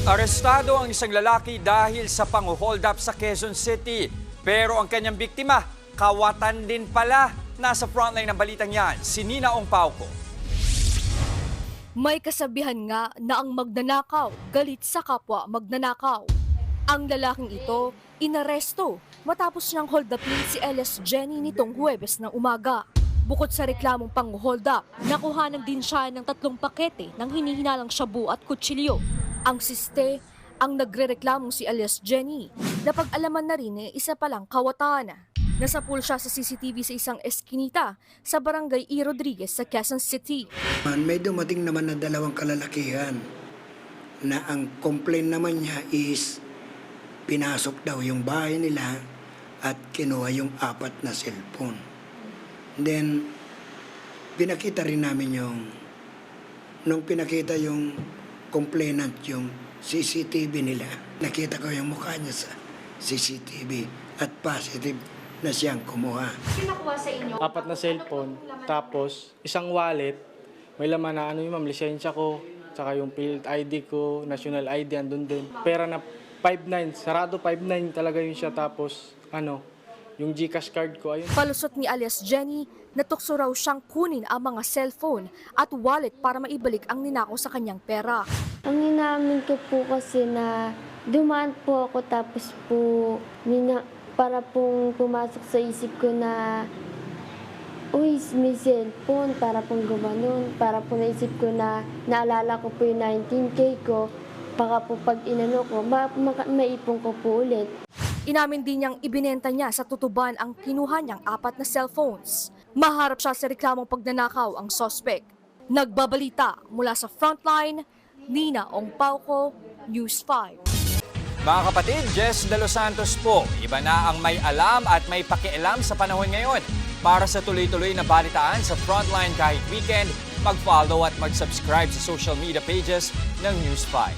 Arestado ang isang lalaki dahil sa pang-hold up sa Quezon City. Pero ang kanyang biktima, kawatan din pala. Nasa frontline ng balitang yan, si Nina Ong Pauco. May kasabihan nga na ang magnanakaw, galit sa kapwa magnanakaw. Ang lalaking ito, inaresto matapos niyang hold upin si Elias Jenny nitong Huwebes ng umaga. Bukod sa reklamong pang-hold up, nakuhanan din siya ng 3 pakete ng hinihinalang shabu at kutsilyo. Ang siste, ang nagrereklamong si Elias Jenny, na pag-alaman na rin isa palang kawatan. Nasapul siya sa CCTV sa isang eskinita sa barangay E. Rodriguez sa Quezon City. May dumating naman na 2 kalalakihan na ang complaint naman niya is pinasok daw yung bahay nila at kinuha yung 4 na cellphone. Then, pinakita rin namin nung pinakita yung complainant yung CCTV nila, nakita ko yung mukha niya sa CCTV at positive na siyang kumuha. Pinakuha sa inyo? 4 na cellphone, tapos isang wallet, may laman na ma'am, lisensya ko, tsaka yung field ID ko, national ID, andun din. Pera na 5.9, sarado 5.9 talaga yun siya, tapos yung GCash card ko, ayun. Palusot ni alias Jenny, natukso raw siyang kunin ang mga cellphone at wallet para maibalik ang ninakaw sa kanyang pera. Ang inamin ko po kasi na dumaan po ako tapos po para pong pumasok sa isip ko na uy, may cellphone, para pong gumanon, para po naisip ko na naalala ko po yung 19K ko, baka po pag inano ko, maipon ko po ulit. Inamin din niyang ibinenta niya sa tutuban ang kinuha niyang 4 na cellphones. Maharap siya sa reklamong pagnanakaw ang suspect. Nagbabalita mula sa Frontline, Nina Ong Pauco, News 5. Mga kapatid, Jess De Los Santos po. Iba na ang may alam at may pakialam sa panahon ngayon. Para sa tuloy-tuloy na balitaan sa Frontline kahit weekend, mag-follow at mag-subscribe sa social media pages ng News 5.